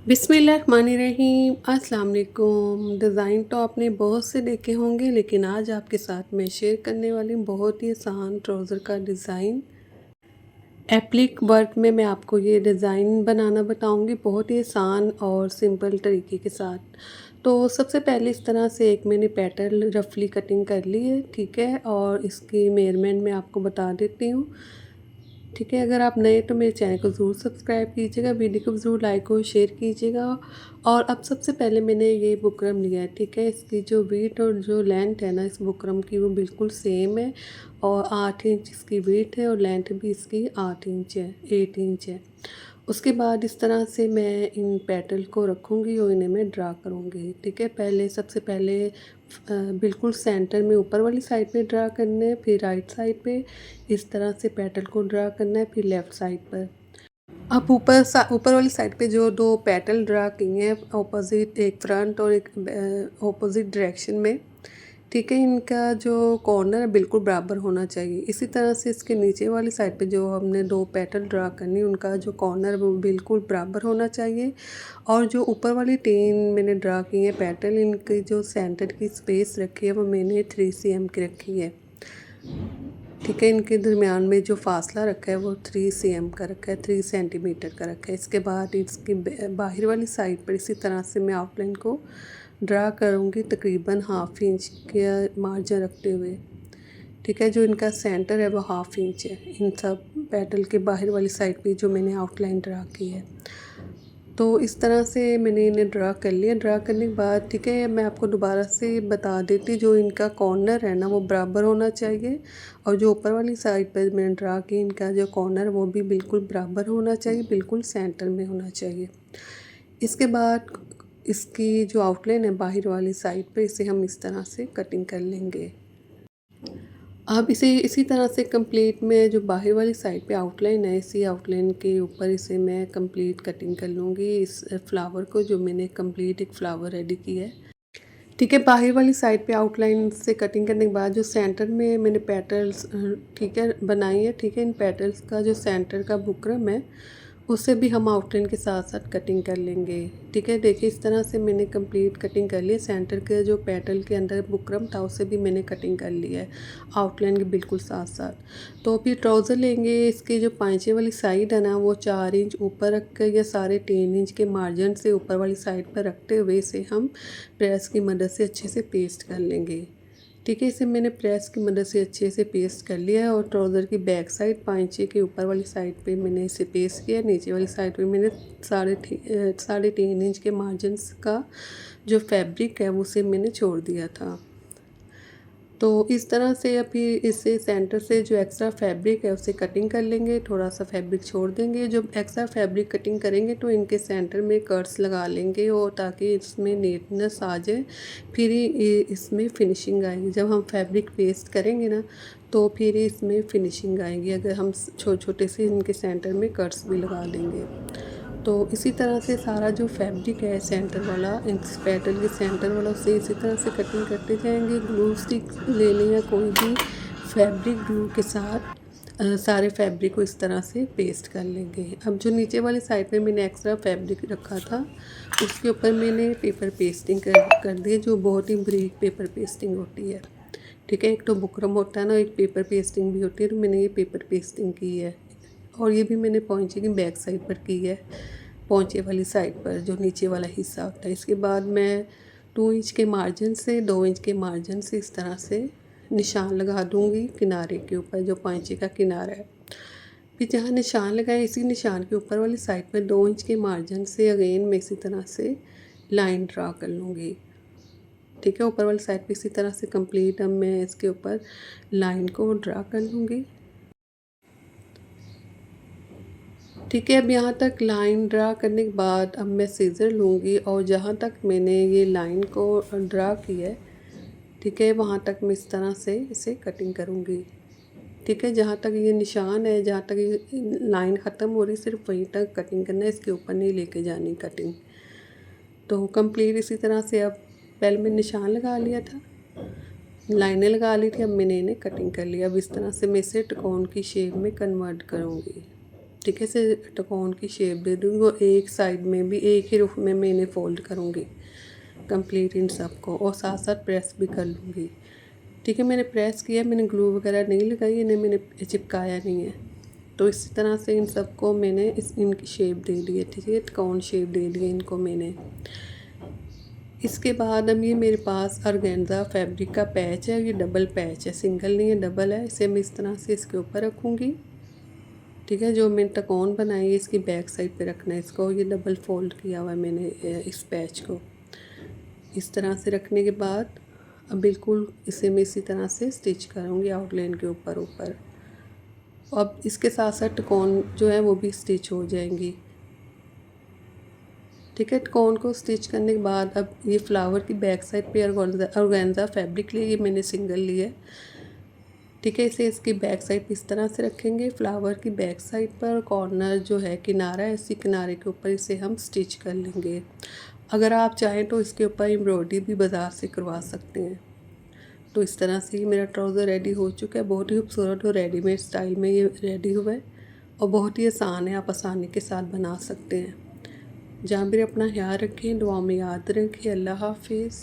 बिस्मिल्लाहिर्रहमानिर्रहीम। अस्सलाम वालेकुम। डिज़ाइन तो आपने बहुत से देखे होंगे, लेकिन आज आपके साथ मैं शेयर करने वाली हूँ बहुत ही आसान ट्राउज़र का डिज़ाइन। एप्लिक वर्क में मैं आपको ये डिज़ाइन बनाना बताऊँगी बहुत ही आसान और सिंपल तरीके के साथ। तो सबसे पहले इस तरह से एक मैंने पैटर्न रफली कटिंग कर ली है, ठीक है? और इसकी मेज़रमेंट मैं आपको बता देती हूँ। ठीक है, अगर आप नए तो मेरे चैनल को ज़रूर सब्सक्राइब कीजिएगा, वीडियो को ज़रूर लाइक और शेयर कीजिएगा। और अब सबसे पहले मैंने ये बुकरम लिया है, ठीक है? इसकी जो विड्थ और जो लेंथ है ना इस बुकरम की, वो बिल्कुल सेम है। और 8 इंच इसकी विड्थ है और लेंथ भी इसकी 8 इंच है, 8 इंच है। उसके बाद इस तरह से मैं इन पेटल को रखूँगी और इन्हें मैं ड्रा करूँगी, ठीक है? पहले सबसे पहले बिल्कुल सेंटर में ऊपर वाली साइड पे ड्रा करना है, फिर राइट साइड पे इस तरह से पेटल को ड्रा करना है, फिर लेफ़्ट साइड पर। अब ऊपर वाली साइड पे जो 2 पेटल ड्रा किए हैं ऑपोज़िट, एक फ्रंट और एक ऑपोज़िट डायरेक्शन में, ठीक है? इनका जो कॉर्नर है बिल्कुल बराबर होना चाहिए। इसी तरह से इसके नीचे वाली साइड पे जो हमने 2 पेटल ड्रा करनी है, उनका जो कॉर्नर है वो बिल्कुल बराबर होना चाहिए। और जो ऊपर वाली 3 मैंने ड्रा की है पेटल, इनकी जो सेंटर की स्पेस रखी है वो मैंने 3 cm की रखी है, ठीक है? इनके दरमियान में जो फ़ासला रखा है वो 3 cm का रखा है, 3 सेंटीमीटर का रखा है। इसके बाद इसकी बाहर वाली साइड पर इसी तरह से मैं आउटलाइन को ड्रा करूँगी, तकरीबन हाफ इंच का मार्जिन रखते हुए, ठीक है? जो इनका सेंटर है वो हाफ इंच है, इन सब पेटल के बाहर वाली साइड पे जो मैंने आउटलाइन ड्रा की है। तो इस तरह से मैंने इन्हें ड्रा कर लिया। ड्रा करने के बाद, ठीक है, मैं आपको दोबारा से बता देती, जो इनका कॉर्नर है ना वो बराबर होना चाहिए। और जो ऊपर वाली साइड पर मैंने ड्रा की, इनका जो कॉर्नर वो भी बिल्कुल बराबर होना चाहिए, बिल्कुल सेंटर में होना चाहिए। इसके बाद इसकी जो आउटलाइन है बाहर वाली साइड पे, इसे हम इस तरह से कटिंग कर लेंगे। अब इसे इसी तरह से कंप्लीट में जो बाहर वाली साइड पे आउटलाइन है, इसी आउटलाइन के ऊपर इसे मैं कंप्लीट कटिंग कर लूँगी, इस फ्लावर को, जो मैंने कंप्लीट एक फ्लावर रेडी किया है। ठीक है, बाहर वाली साइड पे आउटलाइन से कटिंग करने के बाद जो सेंटर में मैंने पेटल्स ठीक है बनाई है, ठीक है? इन पेटल्स का जो सेंटर का बुकरम है, उसे भी हम आउटलाइन के साथ साथ कटिंग कर लेंगे, ठीक है? देखिए इस तरह से मैंने कंप्लीट कटिंग कर ली है। सेंटर के जो पेटल के अंदर बुकरम था उसे भी मैंने कटिंग कर लिया है आउटलाइन के बिल्कुल साथ साथ। तो अभी ट्राउज़र लेंगे, इसकी जो पांचे वाली साइड है ना वो 4 इंच ऊपर रख कर या साढ़े 3 इंच के मार्जिन से ऊपर वाली साइड पर रखते हुए इसे हम प्रेस की मदद से अच्छे से पेस्ट कर लेंगे, ठीक है? इसे मैंने प्रेस की मदद से अच्छे से पेस्ट कर लिया है। और ट्राउज़र की बैक साइड पांचे के ऊपर वाली साइड पे मैंने इसे पेस्ट किया, नीचे वाली साइड पे मैंने साढ़े 3 इंच के मार्जिन का जो फैब्रिक है उसे मैंने छोड़ दिया था। तो इस तरह से अभी इसे सेंटर से जो एक्स्ट्रा फैब्रिक है उसे कटिंग कर लेंगे, थोड़ा सा फैब्रिक छोड़ देंगे। जब एक्स्ट्रा फैब्रिक कटिंग करेंगे तो इनके सेंटर में कट्स लगा लेंगे, और ताकि इसमें नीटनेस आ जाए, फिर ही इसमें फिनिशिंग आएगी। जब हम फैब्रिक पेस्ट करेंगे ना तो फिर ही इसमें फिनिशिंग आएगी, अगर हम छोटे छोटे से इनके सेंटर में कट्स भी लगा लेंगे। तो इसी तरह से सारा जो फैब्रिक है सेंटर वाला, इस पैटर्न के सेंटर वाला, उसे इसी तरह से कटिंग करते जाएंगे। ग्लू स्टिक ले लें या कोई भी फैब्रिक ग्लू के साथ सारे फैब्रिक को इस तरह से पेस्ट कर लेंगे। अब जो नीचे वाली साइड में मैंने एक्स्ट्रा फैब्रिक रखा था उसके ऊपर मैंने पेपर पेस्टिंग कर दी, जो बहुत ही बारीक पेपर पेस्टिंग होती है, ठीक है? एक तो बुकरम होता है ना, एक पेपर पेस्टिंग भी होती है, तो मैंने ये पेपर पेस्टिंग की है। और ये भी मैंने पहुँचे की बैक साइड पर की है, पहुँचे वाली साइड पर जो नीचे वाला हिस्सा होता है। इसके बाद मैं 2 इंच के मार्जिन से 2 इंच के मार्जिन से इस तरह से निशान लगा दूँगी किनारे के ऊपर, जो पाँचे का किनारा है। फिर जहाँ निशान लगाए इसी निशान के ऊपर वाली साइड पर 2 इंच के मार्जिन से अगेन मैं इसी तरह से लाइन ड्रा कर लूँगी, ठीक है? ऊपर वाली साइड पे इसी तरह से कंप्लीट अब मैं इसके ऊपर लाइन को ड्रा कर लूँगी, ठीक है? अब यहाँ तक लाइन ड्रा करने के बाद अब मैं सीज़र लूँगी और जहाँ तक मैंने ये लाइन को ड्रा की है, ठीक है, वहाँ तक मैं इस तरह से इसे कटिंग करूँगी, ठीक है? जहाँ तक ये निशान है, जहाँ तक ये लाइन ख़त्म हो रही, सिर्फ वहीं तक कटिंग करना है, इसके ऊपर नहीं लेके जानी कटिंग। तो कंप्लीट इसी तरह से अब पहले मैंने निशान लगा लिया था, लाइनें लगा ली थी, अब मैंने इन्हें कटिंग कर लिया। अब इस तरह से मैं इसे त्रिकोण की शेप में कन्वर्ट करूँगी, ठीक है। इसे टकोन की शेप दे दूँगी और एक साइड में भी एक ही रुख में मैं इन्हें फ़ोल्ड करूँगी कंप्लीट इन सब को, और साथ साथ प्रेस भी कर लूँगी। ठीक है, मैंने प्रेस किया, मैंने ग्लू वगैरह नहीं लगाई, इन्हें मैंने चिपकाया नहीं है। तो इसी तरह से इन सबको मैंने इनकी शेप दे दी है। ठीक है, टकोन शेप दे दी है इनको मैंने। इसके बाद अब ये मेरे पास ऑर्गेन्जा फैब्रिक का पैच है, ये डबल पैच है, सिंगल नहीं है डबल है। इसे मैं इस तरह से इसके ऊपर रखूँगी। ठीक है, जो मैंने टकोन बनाई है इसकी बैक साइड पे रखना है इसको। ये डबल फोल्ड किया हुआ है मैंने इस पैच को। इस तरह से रखने के बाद अब बिल्कुल इसे मैं इसी तरह से स्टिच करूँगी आउटलाइन के ऊपर ऊपर। अब इसके साथ साथ टकोन जो है वो भी स्टिच हो जाएंगी। ठीक है, टकोन को स्टिच करने के बाद अब ये फ्लावर की बैक साइड पे ऑर्गेन्जा फैब्रिक लिए, ये मैंने सिंगल लिया है। ठीक है, इसे इसकी बैक साइड इस तरह से रखेंगे। फ्लावर की बैक साइड पर कॉर्नर जो है किनारा है, इसी किनारे के ऊपर इसे हम स्टिच कर लेंगे। अगर आप चाहें तो इसके ऊपर एम्ब्रॉयडरी भी बाज़ार से करवा सकते हैं। तो इस तरह से ये मेरा ट्राउज़र रेडी हो चुका है। बहुत ही खूबसूरत और रेडीमेड स्टाइल में ये रेडी हुआ है और बहुत ही आसान है, आप आसानी के साथ बना सकते हैं। जहाँ भी अपना ख्याल रखें, दुआ में याद रखें। अल्लाह हाफिज़।